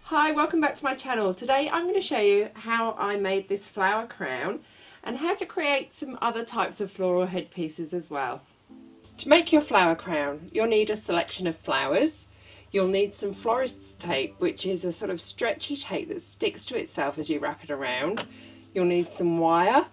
Hi, welcome back to my channel. Today I'm going to show you how I made this flower crown and how to create some other types of floral headpieces as well. To make your flower crown, you'll need a selection of flowers. You'll need some florist's tape, which is a sort of stretchy tape that sticks to itself as you wrap it around. You'll need some wire.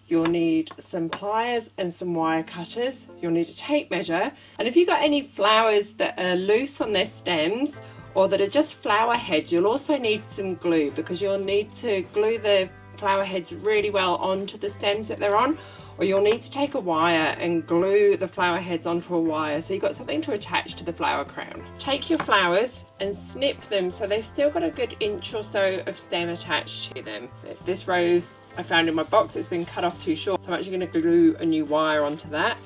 You'll need some pliers and some wire cutters. You'll need a tape measure. And if you've got any flowers that are loose on their stems or that are just flower heads, you'll also need some glue, because you'll need to glue the flower heads really well onto the stems that they're on, or you'll need to take a wire and glue the flower heads onto a wire so you've got something to attach to the flower crown. Take your flowers and snip them so they've still got a good inch or so of stem attached to them. This rose I found in my box, it's been cut off too short, so I'm actually going to glue a new wire onto that,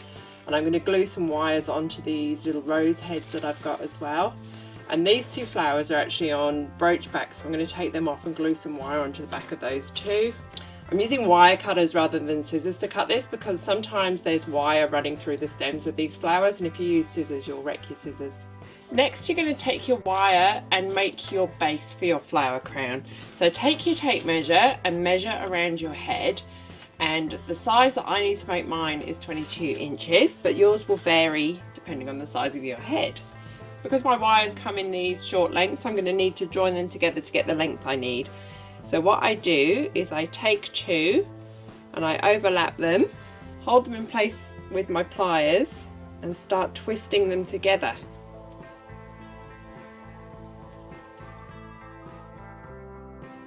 and I'm going to glue some wires onto these little rose heads that I've got as well. And these two flowers are actually on brooch backs, so I'm going to take them off and glue some wire onto the back of those two. I'm using wire cutters rather than scissors to cut this, because sometimes there's wire running through the stems of these flowers, and if you use scissors you'll wreck your scissors. Next you're going to take your wire and make your base for your flower crown. So take your tape measure and measure around your head, and the size that I need to make mine is 22 inches, but yours will vary depending on the size of your head. Because my wires come in these short lengths, I'm going to need to join them together to get the length I need. So what I do is I take two and I overlap them, hold them in place with my pliers and start twisting them together.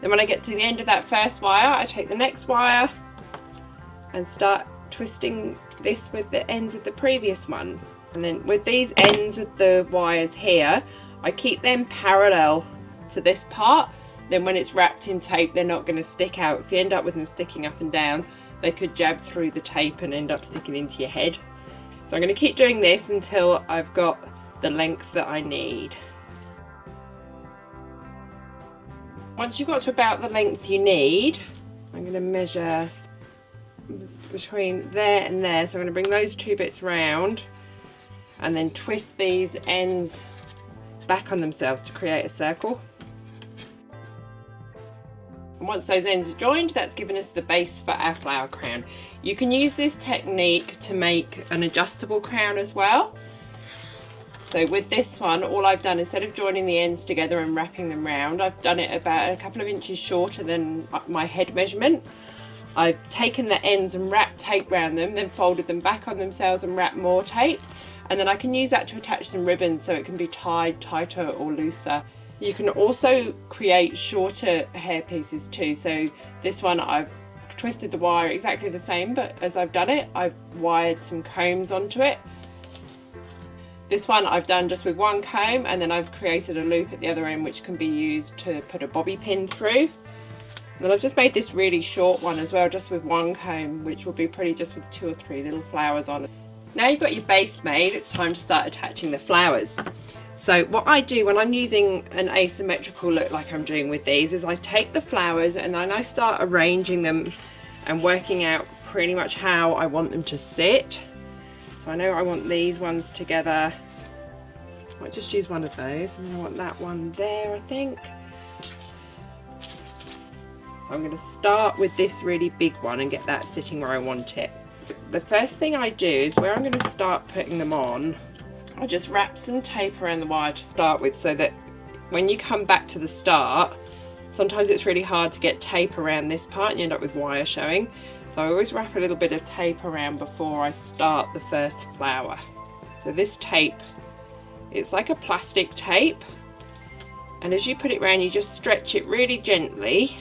Then when I get to the end of that first wire, I take the next wire and start twisting this with the ends of the previous one. And then with these ends of the wires here, I keep them parallel to this part. Then when it's wrapped in tape, they're not going to stick out. If you end up with them sticking up and down, they could jab through the tape and end up sticking into your head. So I'm going to keep doing this until I've got the length that I need. Once you've got to about the length you need, I'm going to measure between there and there. So I'm going to bring those two bits round and then twist these ends back on themselves to create a circle. And once those ends are joined, that's given us the base for our flower crown. You can use this technique to make an adjustable crown as well. So with this one, all I've done, instead of joining the ends together and wrapping them round, I've done it about a couple of inches shorter than my head measurement. I've taken the ends and wrapped tape around them, then folded them back on themselves and wrapped more tape. And then I can use that to attach some ribbons so it can be tied tighter or looser. You can also create shorter hair pieces too. So this one I've twisted the wire exactly the same, but as I've done it, I've wired some combs onto it. This one I've done just with one comb, and then I've created a loop at the other end which can be used to put a bobby pin through. And then I've just made this really short one as well, just with one comb, which will be pretty just with 2 or 3 little flowers on it. Now you've got your base made, it's time to start attaching the flowers. So what I do when I'm using an asymmetrical look like I'm doing with these is I take the flowers and then I start arranging them and working out pretty much how I want them to sit. So I know I want these ones together. I might just use one of those, and then I want that one there, I think. So I'm going to start with this really big one and get that sitting where I want it. The first thing I do is where I'm going to start putting them on, I just wrap some tape around the wire to start with, so that when you come back to the start, sometimes it's really hard to get tape around this part and you end up with wire showing. So I always wrap a little bit of tape around before I start the first flower. So this tape, it's like a plastic tape, and as you put it around you just stretch it really gently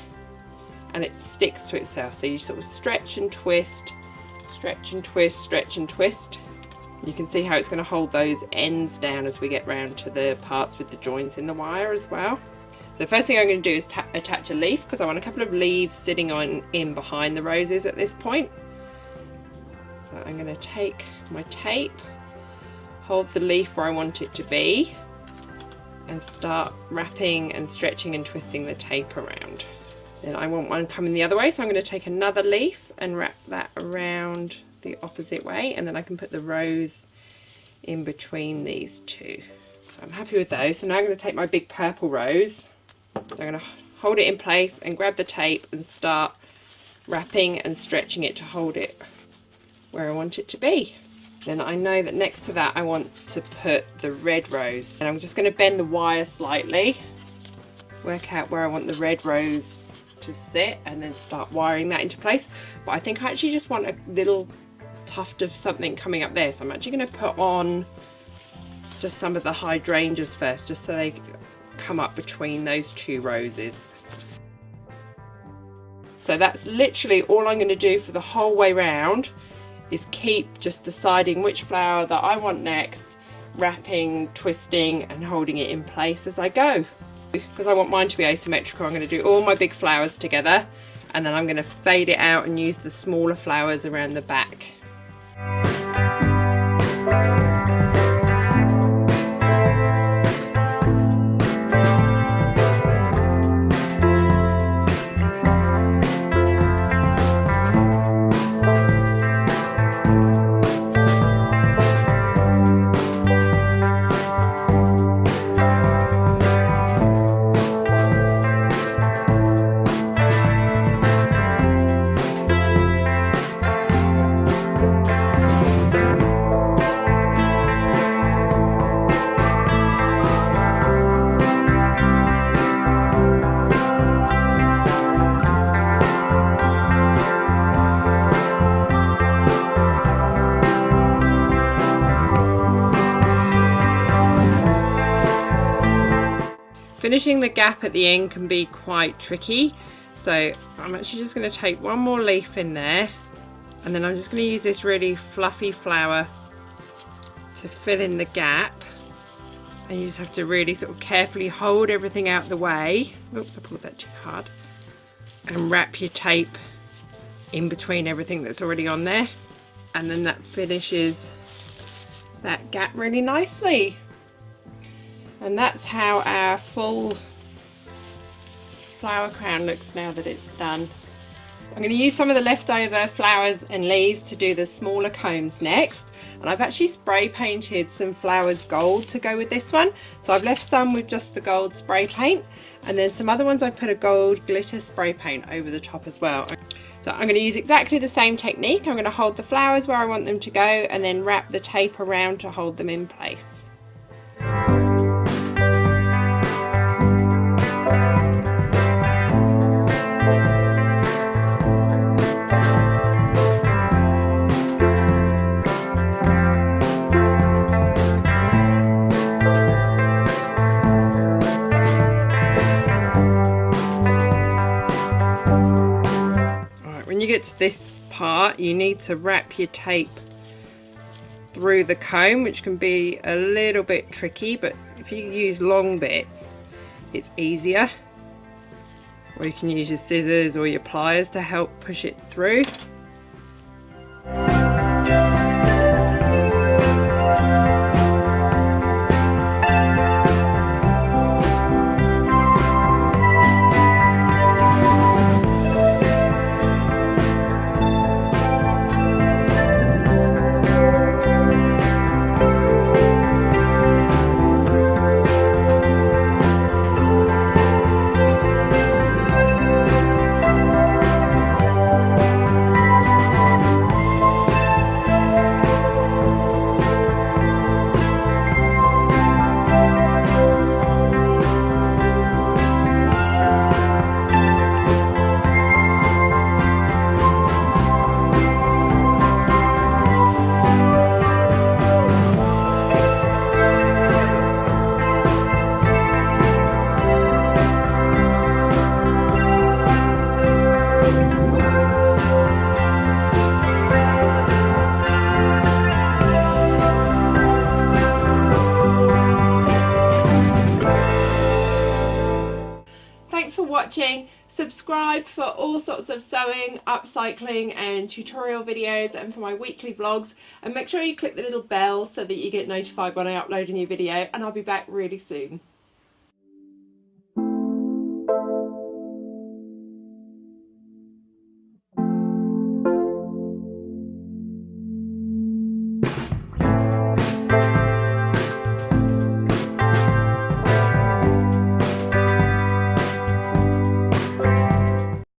and it sticks to itself. So you sort of stretch and twist, stretch and twist, stretch and twist. You can see how it's going to hold those ends down as we get round to the parts with the joints in the wire as well. The first thing I'm going to do is attach a leaf, because I want a couple of leaves sitting in behind the roses at this point. So I'm going to take my tape, hold the leaf where I want it to be, and start wrapping and stretching and twisting the tape around. Then I want one coming the other way, so I'm going to take another leaf and wrap that around the opposite way, and then I can put the rose in between these two. So I'm happy with those. So now I'm going to take my big purple rose I'm going to hold it in place and grab the tape and start wrapping and stretching it to hold it where I want it to be. Then I know that next to that I want to put the red rose, and I'm just going to bend the wire slightly, work out where I want the red rose to sit, and then start wiring that into place. But I think I actually just want a little tuft of something coming up there, so I'm actually going to put on just some of the hydrangeas first, just so they come up between those two roses. So that's literally all I'm going to do for the whole way round, is keep just deciding which flower that I want next, wrapping, twisting and holding it in place as I go. Because I want mine to be asymmetrical, I'm going to do all my big flowers together, and then I'm going to fade it out and use the smaller flowers around the back. Finishing the gap at the end can be quite tricky, so I'm actually just going to take one more leaf in there, and then I'm just going to use this really fluffy flower to fill in the gap. And you just have to really sort of carefully hold everything out the way. Oops, I pulled that too hard. And wrap your tape in between everything that's already on there, and then that finishes that gap really nicely. And that's how our full flower crown looks now that it's done. I'm going to use some of the leftover flowers and leaves to do the smaller combs next. And I've actually spray painted some flowers gold to go with this one. So I've left some with just the gold spray paint, and then some other ones I put a gold glitter spray paint over the top as well. So I'm going to use exactly the same technique. I'm going to hold the flowers where I want them to go, and then wrap the tape around to hold them in place. When you get to this part, you need to wrap your tape through the comb, which can be a little bit tricky, but if you use long bits it's easier, or you can use your scissors or your pliers to help push it through. Thanks for watching. Subscribe for all sorts of sewing, upcycling and tutorial videos, and for my weekly vlogs, and make sure you click the little bell so that you get notified when I upload a new video, and I'll be back really soon.